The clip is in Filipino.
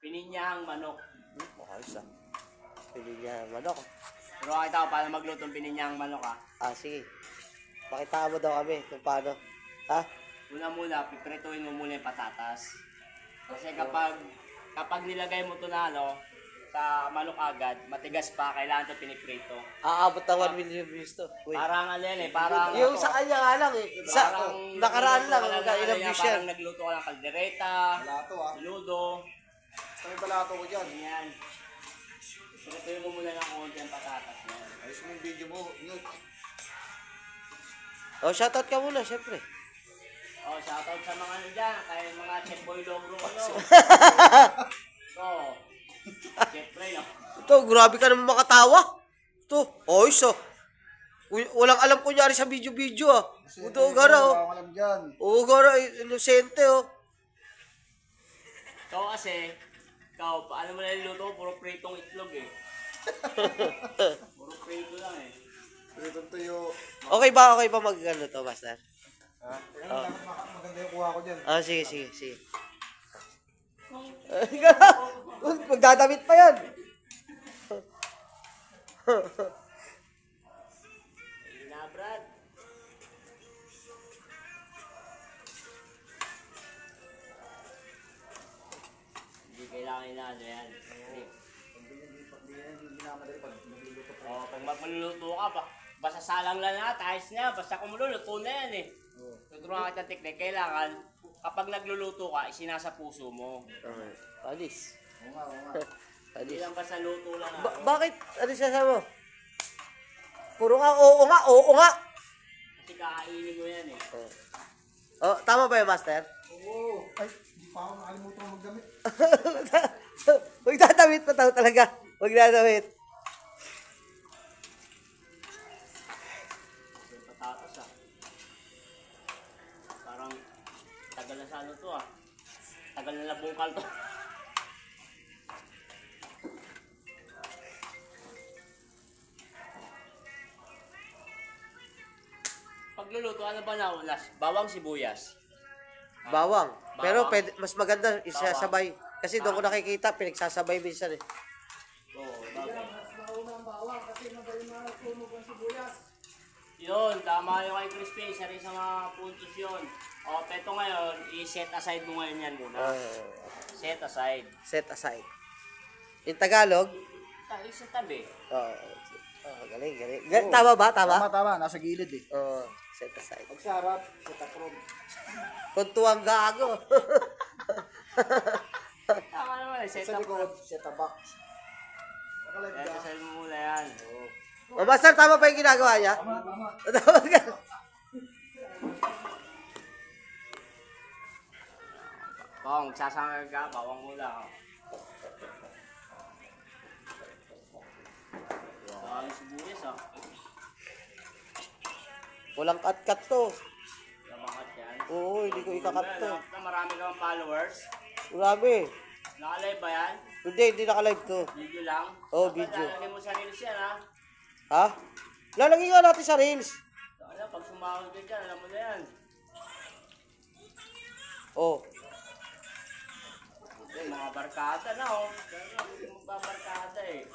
Pininyahang manok. Ayos ah. Pininyahang manok. Pero kita ko paano magluto ng pininyahang manok Sige. Pakita mo daw kami kung paano. Ha? Una-muna, piprituin mo muna yung patatas. Kasi kapag nilagay mo ito na sa manok agad, matigas pa, kailangan ito piniprito. Aabot ng 1 million views to. Wait. Parang parang... Yung sa kanya nga lang eh. Nakaraan lang. Ilang views yan. Parang nagluto ka ng kaldereta, ludo. Basta may balato ko dyan. Yan. Piprituin mo muna ng konti ang patatas. Yan. Ayos mo yung video mo. Shoutout ka muna, syempre. Shoutout sa mga dyan, kaya mga Chef Boy Logro siyempre no. Ito, grabe ka naman makatawa. Ito, ayos ah. Walang alam kunyari sa video-video ah. Ito, gara oh. Walang alam dyan. Gara, inosente oh. Ikaw kasi, paano mo naluluto? Puro pritong itlog eh. Puro prito lang eh. Pritong tuyo. Okay ba mag-ano to, Master? Ha? Maganda yung kuha ko dyan. Sige. Magdadamit pa yan. Ayun na, Brad. Hindi kailangan inaano yan. Pag magluluto ka pa, basta salang lang na, ayos na, basta kumululuto na yan eh. Tuturuan kita ng technique, kailangan kapag nagluluto ka, isinasa puso mo. Alis. Oo nga. Hindi lang basta luto lang Bakit? Ano sasabi mo? Puro nga, oo nga. Kasi kakainin mo yan eh. Tama ba yung Master? Oo. Ay, hindi pa ako nakalimutan magdamit. Magdadamit pa tao talaga. Magdadamit. Yung patatas Parang tagal na sa ano to Tagal na nabungkal to. Pagluluto, ano ba naulas? Bawang, sibuyas. Bawang. Pero Bawang. mas maganda isasabay. Kasi doon ko nakikita, pinagsasabay minsan eh. Oo, yun, tama yung kay Crispin. Isa rin sa mga puntos yun. Peto ngayon, i-set aside mo ngayon yan muna. Set aside. Set aside. In Tagalog? Tayo sa tabi. Galing. Tama ba? Tama. Nasa gilid eh. Set aside. Pag sa harap, sa takrog. Kuntuang gago. Tama naman eh, set Sa up. likod, set a box. Nakalive Set ka. aside mo muna yan. Master, tama ba yung ginagawa niya? Tama. Tama ka. Bawang, magsasangag ka, bawang mula. Bawang sibuyas Walang cut to. Labakat yan. Oo, hindi ko ikakat to. Marami kang followers. Grabe. Naka-live ba yan? Hindi nakalive to. Video lang? Video. Lalagay mo sa reels yan Ha? Lalagay nga natin sa reels. Pag sumahod ka dyan, alam mo na yan. Mga barkada na Magbabarkada eh.